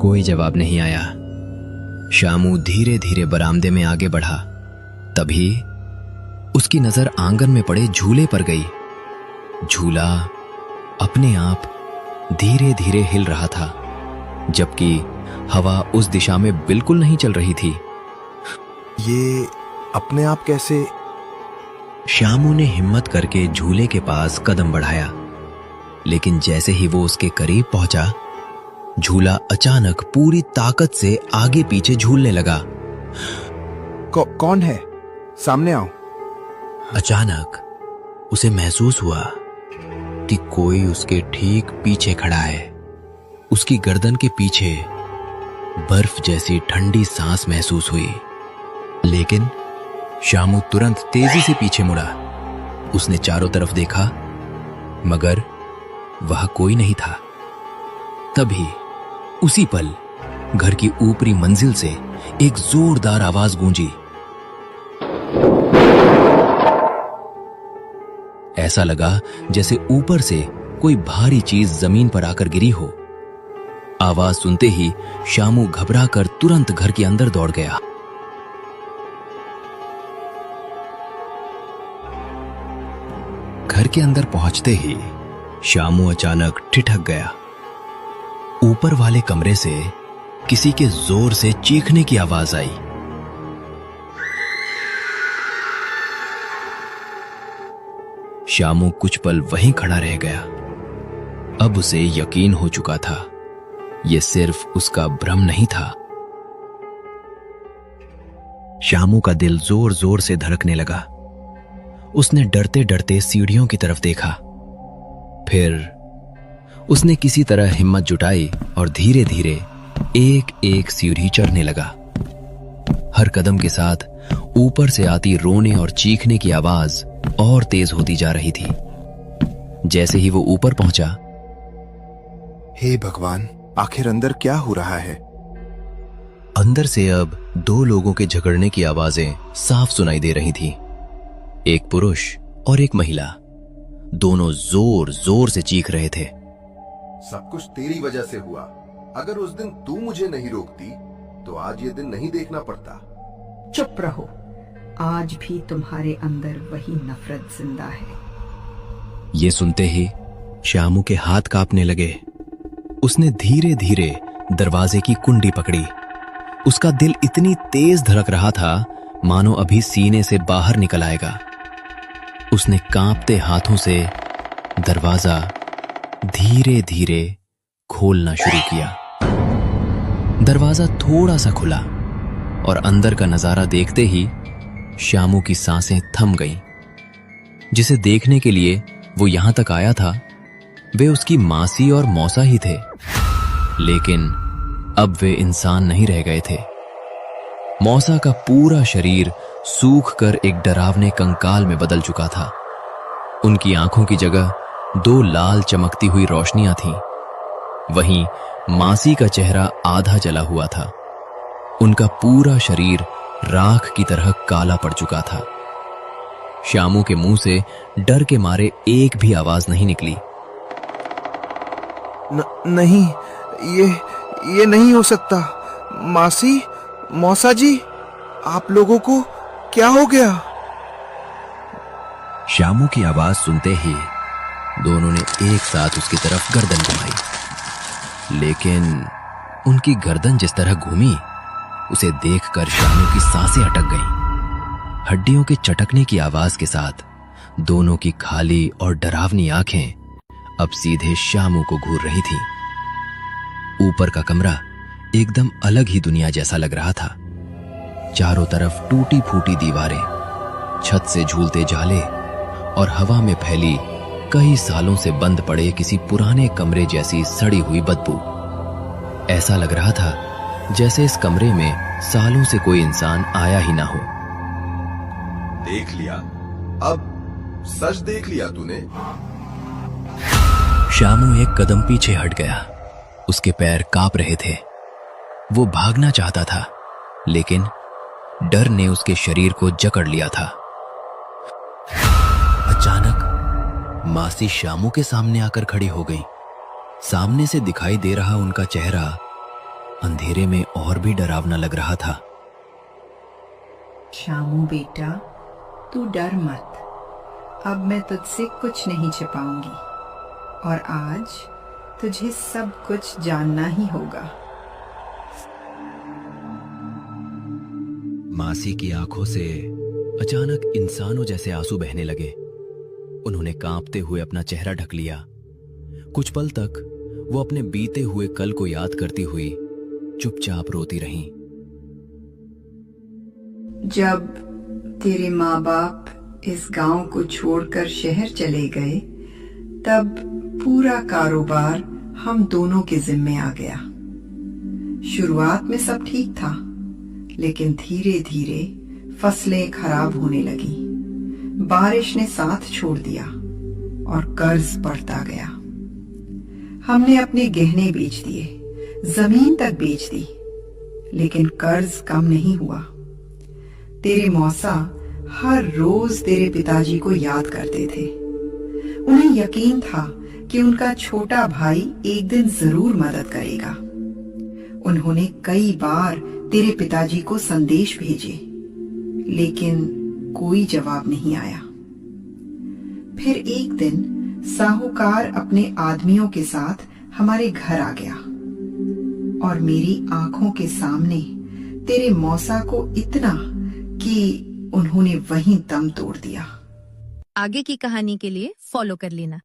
कोई जवाब नहीं आया। शामू धीरे धीरे बरामदे में आगे बढ़ा। तभी उसकी नजर आंगन में पड़े झूले पर गई। झूला अपने आप धीरे धीरे हिल रहा था, जबकि हवा उस दिशा में बिल्कुल नहीं चल रही थी। ये अपने आप कैसे? शामू ने हिम्मत करके झूले के पास कदम बढ़ाया, लेकिन जैसे ही वो उसके करीब पहुंचा, झूला अचानक पूरी ताकत से आगे पीछे झूलने लगा। कौन है? सामने आओ। अचानक उसे महसूस हुआ कि कोई उसके ठीक पीछे खड़ा है। उसकी गर्दन के पीछे बर्फ जैसी ठंडी सांस महसूस हुई। लेकिन शामू तुरंत तेजी से पीछे मुड़ा। उसने चारों तरफ देखा, मगर वह कोई नहीं था। तभी उसी पल घर की ऊपरी मंजिल से एक जोरदार आवाज गूंजी। ऐसा लगा जैसे ऊपर से कोई भारी चीज जमीन पर आकर गिरी हो। आवाज सुनते ही शामू घबराकर तुरंत घर के अंदर दौड़ गया। घर के अंदर पहुंचते ही शामू अचानक ठिठक गया। ऊपर वाले कमरे से किसी के जोर से चीखने की आवाज आई। शामू कुछ पल वहीं खड़ा रह गया। अब उसे यकीन हो चुका था, यह सिर्फ उसका भ्रम नहीं था। शामू का दिल जोर जोर से धड़कने लगा। उसने डरते डरते सीढ़ियों की तरफ देखा। फिर उसने किसी तरह हिम्मत जुटाई और धीरे धीरे एक एक सीढ़ी चढ़ने लगा। हर कदम के साथ ऊपर से आती रोने और चीखने की आवाज और तेज होती जा रही थी। जैसे ही वो ऊपर पहुंचा, हे भगवान, आखिर अंदर क्या हो रहा है? अंदर से अब दो लोगों के झगड़ने की आवाजें साफ सुनाई दे रही थी। एक पुरुष और एक महिला, दोनों जोर जोर से चीख रहे थे। सब कुछ तेरी वजह से हुआ। अगर उस दिन तू मुझे नहीं रोकती तो आज ये दिन नहीं देखना पड़ता। चुप रहो, आज भी तुम्हारे अंदर वही नफरत जिंदा है। ये सुनते ही शामू के हाथ कांपने लगे। उसने धीरे धीरे दरवाजे की कुंडी पकड़ी। उसका दिल इतनी तेज धड़क रहा था मानो अभी सीने से बाहर निकल आएगा। उसने कांपते हाथों से दरवाजा धीरे धीरे खोलना शुरू किया। दरवाजा थोड़ा सा खुला और अंदर का नजारा देखते ही शामू की सांसें थम गईं। जिसे देखने के लिए वो यहां तक आया था, वे उसकी मासी और मौसा ही थे। लेकिन अब वे इंसान नहीं रह गए थे। मौसा का पूरा शरीर सूख कर एक डरावने कंकाल में बदल चुका था। उनकी आंखों की जगह दो लाल चमकती हुई रोशनियां थीं। वहीं मासी का चेहरा आधा जला हुआ था। उनका पूरा शरीर राख की तरह काला पड़ चुका था। शामू के मुंह से डर के मारे एक भी आवाज नहीं निकली। नहीं, ये नहीं हो सकता। मासी, मौसा जी, आप लोगों को क्या हो गया? शामू की आवाज सुनते ही दोनों ने एक साथ उसकी तरफ गर्दन घुमाई। लेकिन उनकी गर्दन जिस तरह घूमी, उसे देखकर शामू की सांसें अटक गईं। हड्डियों के चटकने की आवाज के साथ दोनों की खाली और डरावनी आंखें अब सीधे शामू को घूर रही थीं। ऊपर का कमरा एकदम अलग ही दुनिया जैसा लग रहा था। चारों तरफ टूटी फूटी दीवारें, छत से झूलते जाले और हवा में फैली कई सालों से बंद पड़े किसी पुराने कमरे जैसी सड़ी हुई बदबू। ऐसा लग रहा था जैसे इस कमरे में सालों से कोई इंसान आया ही ना हो। देख लिया, अब सच देख लिया तूने। शामू एक कदम पीछे हट गया। उसके पैर कांप रहे थे। वो भागना चाहता था, लेकिन डर ने उसके शरीर को जकड़ लिया था। अचानक मासी शामू के सामने आकर खड़ी हो गई। सामने से दिखाई दे रहा उनका चेहरा अंधेरे में और भी डरावना लग रहा था। शामू बेटा, तू डर मत। अब मैं तुझसे कुछ नहीं छिपाऊंगी और आज तुझे सब कुछ जानना ही होगा। मासी की आंखों से अचानक इंसानों जैसे आंसू बहने लगे। उन्होंने कांपते हुए अपना चेहरा ढक लिया। कुछ पल तक वो अपने बीते हुए कल को याद करती हुई चुपचाप रोती रहीं। जब तेरे माँ बाप इस गांव को छोड़कर शहर चले गए, तब पूरा कारोबार हम दोनों के जिम्मे आ गया। शुरुआत में सब ठीक था, लेकिन धीरे धीरे फसलें खराब होने लगी, बारिश ने साथ छोड़ दिया और कर्ज बढ़ता गया। हमने अपने गहने बेच दिए, जमीन तक बेच दी, लेकिन कर्ज कम नहीं हुआ। तेरे मौसा हर रोज तेरे पिताजी को याद करते थे। उन्हें यकीन था कि उनका छोटा भाई एक दिन जरूर मदद करेगा। उन्होंने कई बार तेरे पिताजी को संदेश भेजे, लेकिन कोई जवाब नहीं आया। फिर एक दिन साहूकार अपने आदमियों के साथ हमारे घर आ गया और मेरी आंखों के सामने तेरे मौसा को इतना कि उन्होंने वहीं दम तोड़ दिया। आगे की कहानी के लिए फॉलो कर लेना।